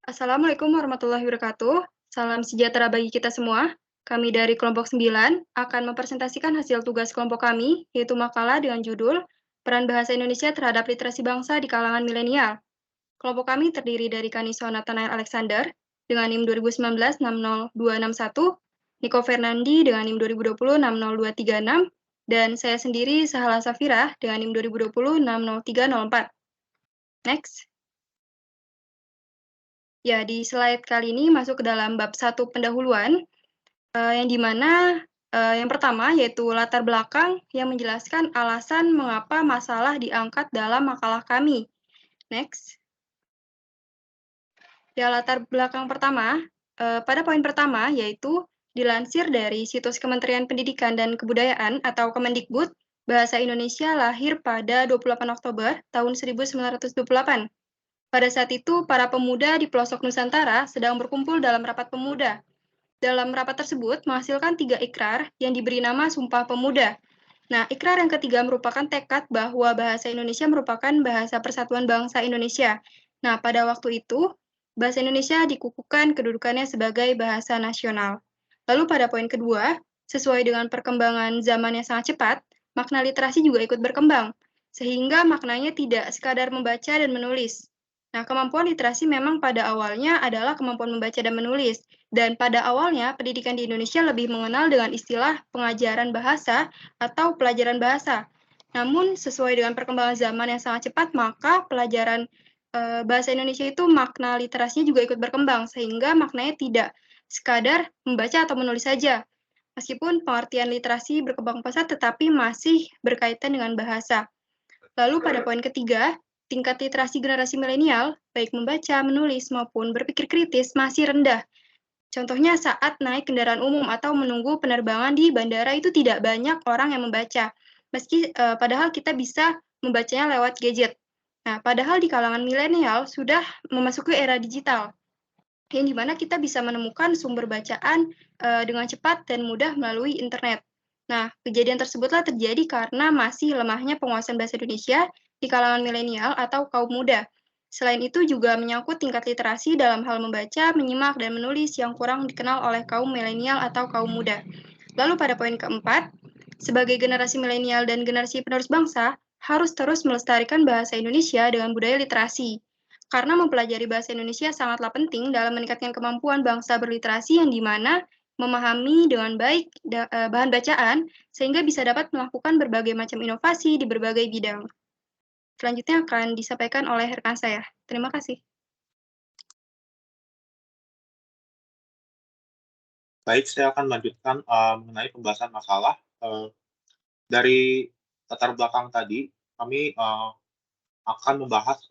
Assalamualaikum warahmatullahi wabarakatuh. Salam sejahtera bagi kita semua. Kami dari kelompok 9 akan mempresentasikan hasil tugas kelompok kami, yaitu makalah dengan judul Peran Bahasa Indonesia Terhadap Literasi Bangsa di Kalangan Milenial. Kelompok kami terdiri dari Kaniso Nathanael Alexander dengan NIM 2019-60261, Niko Fernandi dengan NIM 2020-60236, dan saya sendiri Sahala Safira dengan NIM 2020-60304. Next. Ya, di slide kali ini masuk ke dalam bab 1 pendahuluan, yang dimana yang pertama yaitu latar belakang yang menjelaskan alasan mengapa masalah diangkat dalam makalah kami. Next. Ya, latar belakang pertama, pada poin pertama yaitu dilansir dari situs Kementerian Pendidikan dan Kebudayaan atau Kemendikbud, Bahasa Indonesia lahir pada 28 Oktober tahun 1928. Pada saat itu, para pemuda di pelosok Nusantara sedang berkumpul dalam rapat pemuda. Dalam rapat tersebut menghasilkan 3 ikrar yang diberi nama Sumpah Pemuda. Nah, ikrar yang ketiga merupakan tekad bahwa bahasa Indonesia merupakan bahasa persatuan bangsa Indonesia. Nah, pada waktu itu, bahasa Indonesia dikukuhkan kedudukannya sebagai bahasa nasional. Lalu pada poin kedua, sesuai dengan perkembangan zaman yang sangat cepat, makna literasi juga ikut berkembang, sehingga maknanya tidak sekadar membaca dan menulis. Nah, kemampuan literasi memang pada awalnya adalah kemampuan membaca dan menulis, dan pada awalnya pendidikan di Indonesia lebih mengenal dengan istilah pengajaran bahasa atau pelajaran bahasa. Namun, sesuai dengan perkembangan zaman yang sangat cepat, maka pelajaran bahasa Indonesia itu makna literasinya juga ikut berkembang, sehingga maknanya tidak sekadar membaca atau menulis saja. Meskipun pengertian literasi berkembang pesat, tetapi masih berkaitan dengan bahasa. Lalu pada poin ketiga, tingkat literasi generasi milenial, baik membaca, menulis, maupun berpikir kritis masih rendah. Contohnya saat naik kendaraan umum atau menunggu penerbangan di bandara itu tidak banyak orang yang membaca, meski padahal kita bisa membacanya lewat gadget. Nah, padahal di kalangan milenial sudah memasuki era digital, yang dimana kita bisa menemukan sumber bacaan dengan cepat dan mudah melalui internet. Nah, kejadian tersebutlah terjadi karena masih lemahnya penguasaan bahasa Indonesia di kalangan milenial atau kaum muda. Selain itu juga menyangkut tingkat literasi dalam hal membaca, menyimak, dan menulis yang kurang dikenal oleh kaum milenial atau kaum muda. Lalu pada poin keempat, sebagai generasi milenial dan generasi penerus bangsa, harus terus melestarikan bahasa Indonesia dengan budaya literasi. Karena mempelajari bahasa Indonesia sangatlah penting dalam meningkatkan kemampuan bangsa berliterasi yang dimana memahami dengan baik bahan bacaan sehingga bisa dapat melakukan berbagai macam inovasi di berbagai bidang. Selanjutnya akan disampaikan oleh rekan saya. Terima kasih. Baik, saya akan melanjutkan mengenai pembahasan masalah. Dari latar belakang tadi, kami akan membahas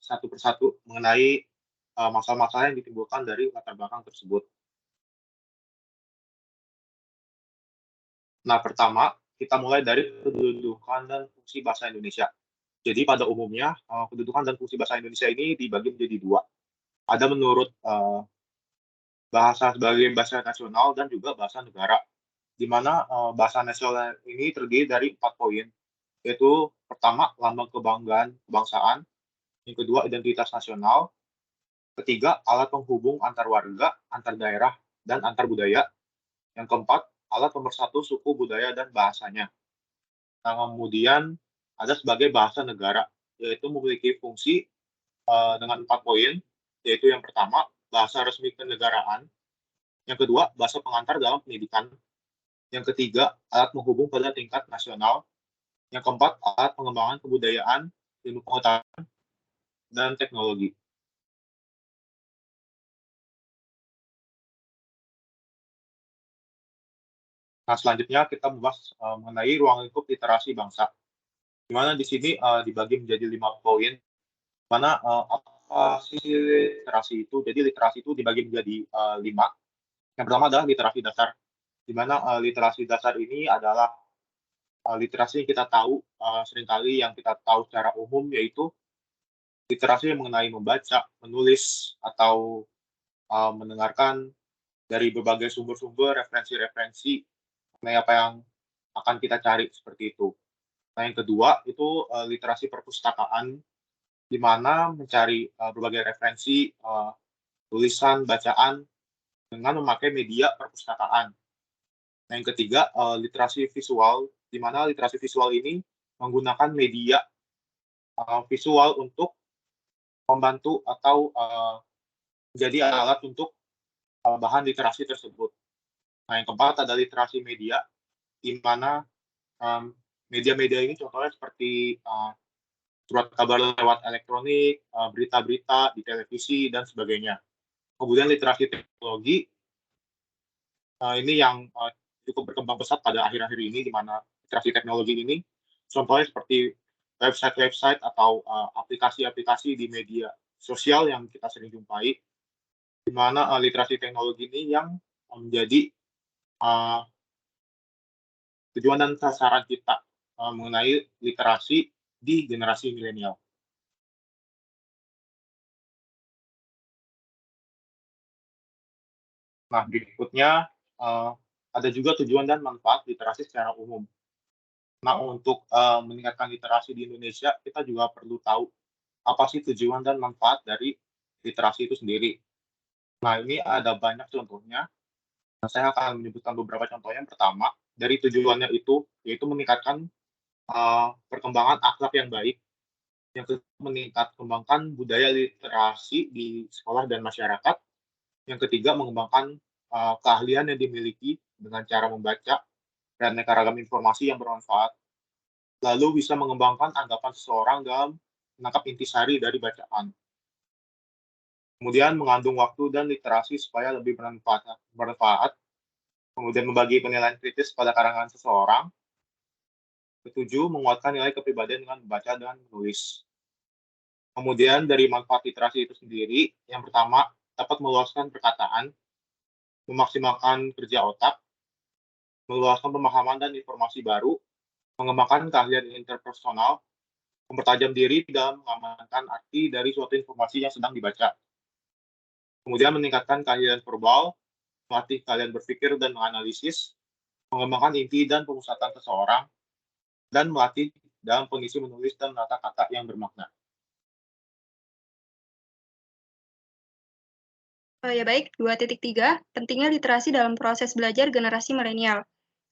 satu persatu mengenai masalah-masalah yang ditimbulkan dari latar belakang tersebut. Nah, pertama, kita mulai dari kedudukan dan fungsi bahasa Indonesia. Jadi pada umumnya, kedudukan dan fungsi bahasa Indonesia ini dibagi menjadi dua. Ada menurut bahasa sebagai bahasa nasional dan juga bahasa negara, di mana bahasa nasional ini terdiri dari 4 poin, yaitu pertama, lambang kebanggaan kebangsaan, yang kedua, identitas nasional, ketiga, alat penghubung antar warga, antar daerah, dan antar budaya, yang keempat, alat pemersatu suku, budaya, dan bahasanya. Nah, kemudian ada sebagai bahasa negara, yaitu memiliki fungsi dengan 4 poin, yaitu yang pertama, bahasa resmi kenegaraan, yang kedua, bahasa pengantar dalam pendidikan, yang ketiga, alat menghubung pada tingkat nasional, yang keempat, alat pengembangan kebudayaan, ilmu pengetahuan, dan teknologi. Nah, selanjutnya kita membahas mengenai ruang lingkup literasi bangsa, di mana di sini dibagi menjadi 5 poin, di mana apa sih literasi itu? Jadi literasi itu dibagi menjadi 5. Yang pertama adalah literasi dasar, di mana literasi dasar ini adalah literasi yang kita tahu seringkali yang kita tahu secara umum, yaitu literasi yang mengenai membaca, menulis, atau mendengarkan dari berbagai sumber-sumber, referensi-referensi mengenai apa yang akan kita cari seperti itu. Nah, yang kedua itu literasi perpustakaan, di mana mencari berbagai referensi, tulisan, bacaan dengan memakai media perpustakaan. Nah, yang ketiga, literasi visual, di mana literasi visual ini menggunakan media visual untuk membantu atau menjadi alat untuk bahan literasi tersebut. Nah, yang keempat ada literasi media, di mana mmm, media-media ini contohnya seperti surat kabar lewat elektronik, berita-berita di televisi, dan sebagainya. Kemudian literasi teknologi, ini yang cukup berkembang pesat pada akhir-akhir ini, di mana literasi teknologi ini contohnya seperti website-website atau aplikasi-aplikasi di media sosial yang kita sering jumpai, di mana literasi teknologi ini yang menjadi eee, tujuan dan sasaran kita mengenai literasi di generasi milenial. Nah, berikutnya, ada juga tujuan dan manfaat literasi secara umum. Nah, untuk meningkatkan literasi di Indonesia, kita juga perlu tahu apa sih tujuan dan manfaat dari literasi itu sendiri. Nah, ini ada banyak contohnya. Nah, saya akan menyebutkan beberapa contoh. Yang pertama, dari tujuannya itu, yaitu meningkatkan perkembangan akhlak yang baik. Yang kedua, kembangkan budaya literasi di sekolah dan masyarakat. Yang ketiga, mengembangkan keahlian yang dimiliki dengan cara membaca dan aneka ragam informasi yang bermanfaat. Lalu bisa mengembangkan anggapan seseorang dalam menangkap intisari dari bacaan. Kemudian mengandung waktu dan literasi supaya lebih bermanfaat. Kemudian membagi penilaian kritis pada karangan seseorang. Ketujuh, menguatkan nilai kepribadian dengan membaca dan menulis. Kemudian dari manfaat literasi itu sendiri, yang pertama, dapat meluaskan perkataan, memaksimalkan kerja otak, meluaskan pemahaman dan informasi baru, mengembangkan keahlian interpersonal, mempertajam diri dalam mengamankan arti dari suatu informasi yang sedang dibaca. Kemudian meningkatkan keahlian verbal, melatih keahlian berpikir dan menganalisis, mengembangkan inti dan pemusatan seseorang, dan melatih dalam kondisi menulis dan menata kata yang bermakna. Ya baik, 2.3, pentingnya literasi dalam proses belajar generasi milenial.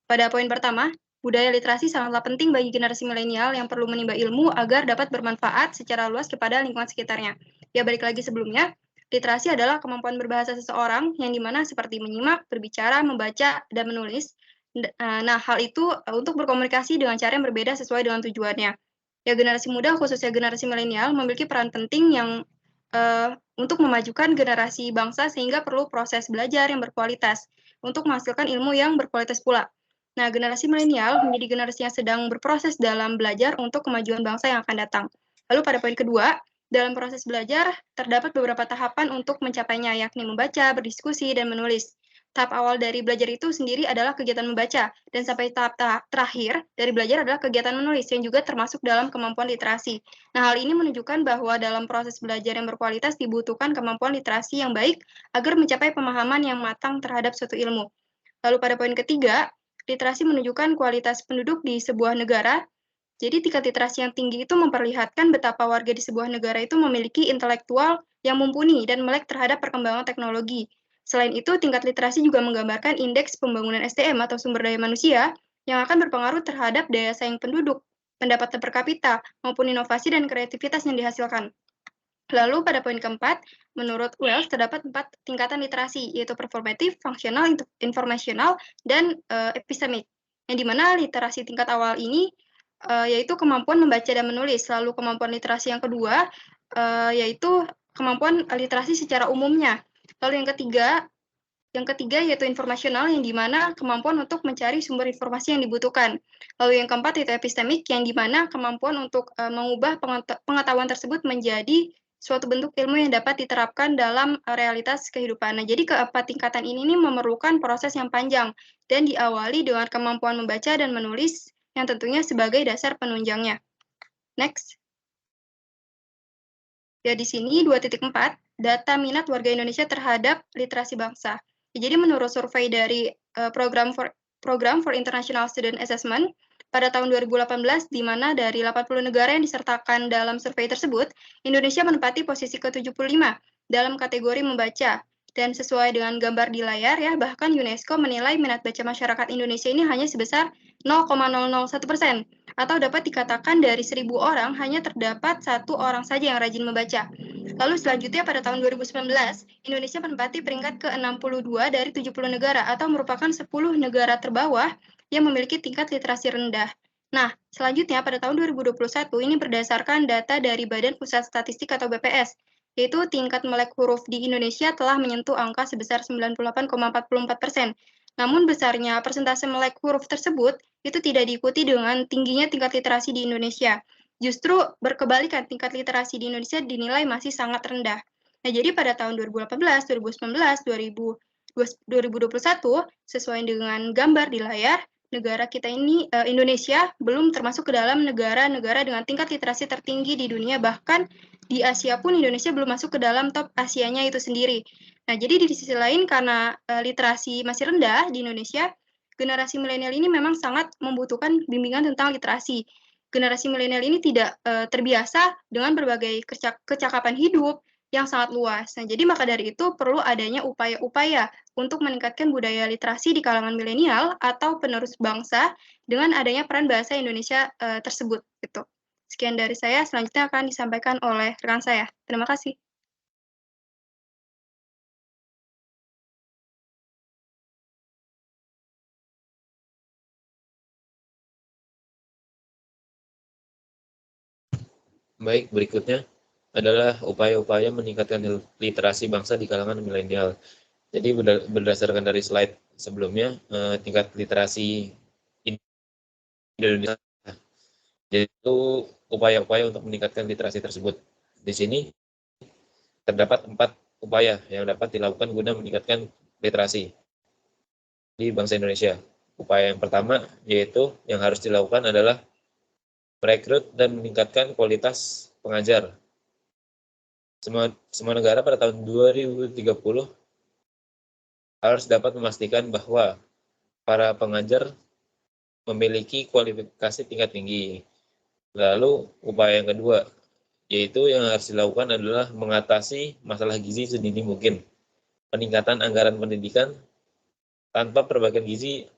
Pada poin pertama, budaya literasi sangatlah penting bagi generasi milenial yang perlu menimba ilmu agar dapat bermanfaat secara luas kepada lingkungan sekitarnya. Ya balik lagi sebelumnya, literasi adalah kemampuan berbahasa seseorang yang dimana seperti menyimak, berbicara, membaca, dan menulis. Nah, hal itu untuk berkomunikasi dengan cara yang berbeda sesuai dengan tujuannya. Ya generasi muda, khususnya generasi milenial, memiliki peran penting yang untuk memajukan generasi bangsa sehingga perlu proses belajar yang berkualitas untuk menghasilkan ilmu yang berkualitas pula. Nah, generasi milenial menjadi generasi yang sedang berproses dalam belajar untuk kemajuan bangsa yang akan datang. Lalu pada poin kedua, dalam proses belajar terdapat beberapa tahapan untuk mencapainya, yakni membaca, berdiskusi, dan menulis. Tahap awal dari belajar itu sendiri adalah kegiatan membaca, dan sampai tahap terakhir dari belajar adalah kegiatan menulis, yang juga termasuk dalam kemampuan literasi. Nah, hal ini menunjukkan bahwa dalam proses belajar yang berkualitas dibutuhkan kemampuan literasi yang baik agar mencapai pemahaman yang matang terhadap suatu ilmu. Lalu pada poin ketiga, literasi menunjukkan kualitas penduduk di sebuah negara. Jadi tingkat literasi yang tinggi itu memperlihatkan betapa warga di sebuah negara itu memiliki intelektual yang mumpuni dan melek terhadap perkembangan teknologi. Selain itu, tingkat literasi juga menggambarkan indeks pembangunan SDM atau sumber daya manusia yang akan berpengaruh terhadap daya saing penduduk, pendapatan per kapita, maupun inovasi dan kreativitas yang dihasilkan. Lalu pada poin keempat, menurut Wells terdapat 4 tingkatan literasi, yaitu performatif, fungsional, informasional, dan epistemik. Yang dimana literasi tingkat awal ini yaitu kemampuan membaca dan menulis. Lalu kemampuan literasi yang kedua yaitu kemampuan literasi secara umumnya. Lalu yang ketiga yaitu informasional, yang dimana kemampuan untuk mencari sumber informasi yang dibutuhkan. Lalu yang keempat yaitu epistemik, yang dimana kemampuan untuk mengubah pengetahuan tersebut menjadi suatu bentuk ilmu yang dapat diterapkan dalam realitas kehidupan. Nah, jadi keempat tingkatan ini memerlukan proses yang panjang dan diawali dengan kemampuan membaca dan menulis yang tentunya sebagai dasar penunjangnya. Next. Ya, di sini 2.4, data minat warga Indonesia terhadap literasi bangsa. Jadi menurut survei dari Program for International Student Assessment, pada tahun 2018, di mana dari 80 negara yang disertakan dalam survei tersebut, Indonesia menempati posisi ke-75 dalam kategori membaca. Dan sesuai dengan gambar di layar ya, bahkan UNESCO menilai minat baca masyarakat Indonesia ini hanya sebesar 0,001%, atau dapat dikatakan dari 1.000 orang hanya terdapat 1 orang saja yang rajin membaca. Lalu selanjutnya pada tahun 2019, Indonesia menempati peringkat ke-62 dari 70 negara atau merupakan 10 negara terbawah yang memiliki tingkat literasi rendah. Nah, selanjutnya pada tahun 2021 ini berdasarkan data dari Badan Pusat Statistik atau BPS, yaitu tingkat melek huruf di Indonesia telah menyentuh angka sebesar 98,44%. Namun besarnya persentase melek huruf tersebut itu tidak diikuti dengan tingginya tingkat literasi di Indonesia. Justru berkebalikan, tingkat literasi di Indonesia dinilai masih sangat rendah. Nah, jadi pada tahun 2018, 2019, 2021, sesuai dengan gambar di layar, negara kita ini, Indonesia, belum termasuk ke dalam negara-negara dengan tingkat literasi tertinggi di dunia, bahkan di Asia pun Indonesia belum masuk ke dalam top Asianya itu sendiri. Nah, jadi di sisi lain karena literasi masih rendah di Indonesia, generasi milenial ini memang sangat membutuhkan bimbingan tentang literasi. Generasi milenial ini tidak terbiasa dengan berbagai kecakapan hidup yang sangat luas. Nah, jadi maka dari itu perlu adanya upaya-upaya untuk meningkatkan budaya literasi di kalangan milenial atau penerus bangsa dengan adanya peran bahasa Indonesia tersebut. Gitu. Sekian dari saya, selanjutnya akan disampaikan oleh rekan saya. Terima kasih. Baik, berikutnya adalah upaya-upaya meningkatkan literasi bangsa di kalangan milenial. Jadi berdasarkan dari slide sebelumnya, tingkat literasi Indonesia, yaitu upaya-upaya untuk meningkatkan literasi tersebut. Di sini terdapat 4 upaya yang dapat dilakukan guna meningkatkan literasi di bangsa Indonesia. Upaya yang pertama yaitu yang harus dilakukan adalah merekrut dan meningkatkan kualitas pengajar. Semua negara pada tahun 2030 harus dapat memastikan bahwa para pengajar memiliki kualifikasi tingkat tinggi. Lalu upaya yang kedua, yaitu yang harus dilakukan adalah mengatasi masalah gizi sedini mungkin. Peningkatan anggaran pendidikan tanpa perbaikan gizi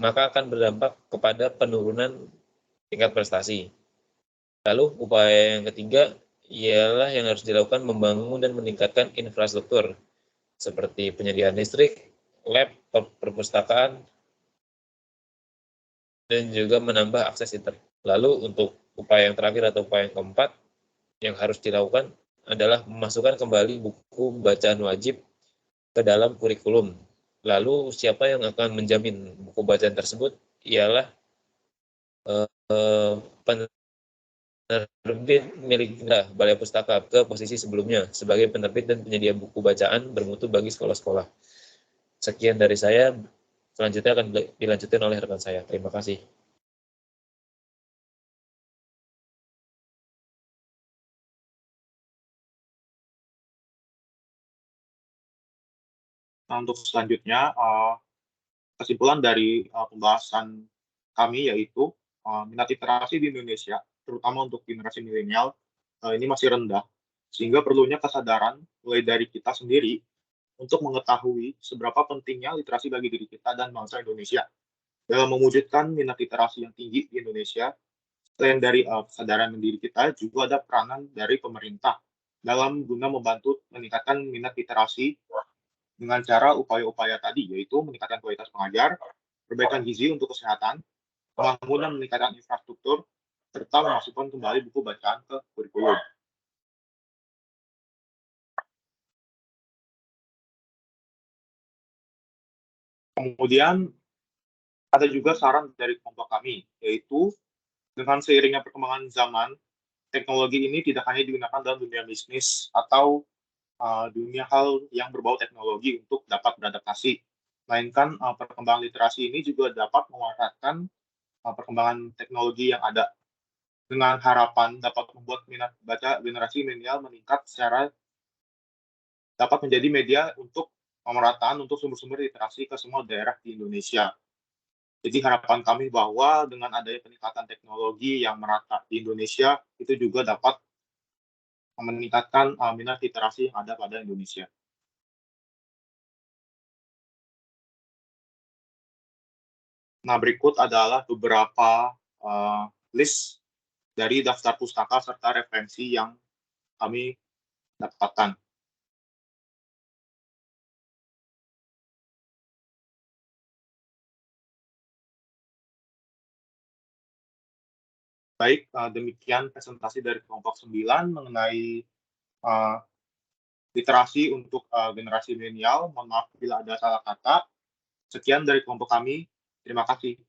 maka akan berdampak kepada penurunan tingkat prestasi. Lalu upaya yang ketiga ialah yang harus dilakukan membangun dan meningkatkan infrastruktur seperti penyediaan listrik, lab, perpustakaan, dan juga menambah akses internet. Lalu untuk upaya yang terakhir atau upaya yang keempat yang harus dilakukan adalah memasukkan kembali buku bacaan wajib ke dalam kurikulum. Lalu siapa yang akan menjamin buku bacaan tersebut ialah penerbit milik Balai Pustaka ke posisi sebelumnya sebagai penerbit dan penyedia buku bacaan bermutu bagi sekolah-sekolah. Sekian dari saya, selanjutnya akan dilanjutkan oleh rekan saya. Terima kasih. Nah, untuk selanjutnya, kesimpulan dari pembahasan kami yaitu minat literasi di Indonesia, terutama untuk generasi milenial, ini masih rendah, sehingga perlunya kesadaran mulai dari kita sendiri untuk mengetahui seberapa pentingnya literasi bagi diri kita dan bangsa Indonesia. Dalam mewujudkan minat literasi yang tinggi di Indonesia, selain dari kesadaran diri kita, juga ada peranan dari pemerintah dalam guna membantu meningkatkan minat literasi dengan cara upaya-upaya tadi, yaitu meningkatkan kualitas pengajar, perbaikan gizi untuk kesehatan, pembangunan meningkatkan infrastruktur, serta memasukkan kembali buku bacaan ke kurikulum. Kemudian ada juga saran dari kelompok kami, yaitu dengan seiringnya perkembangan zaman, teknologi ini tidak hanya digunakan dalam dunia bisnis atau dunia hal yang berbau teknologi untuk dapat beradaptasi, melainkan perkembangan literasi ini juga dapat memanfaatkan perkembangan teknologi yang ada dengan harapan dapat membuat minat baca generasi milenial meningkat secara dapat menjadi media untuk pemerataan untuk sumber-sumber literasi ke semua daerah di Indonesia. Jadi harapan kami bahwa dengan adanya peningkatan teknologi yang merata di Indonesia, itu juga dapat meningkatkan minat literasi yang ada pada Indonesia. Nah, berikut adalah beberapa list dari daftar pustaka serta referensi yang kami dapatkan. Baik, demikian presentasi dari kelompok 9 mengenai literasi untuk generasi milenial. Mohon maaf bila ada salah kata. Sekian dari kelompok kami. Terima kasih.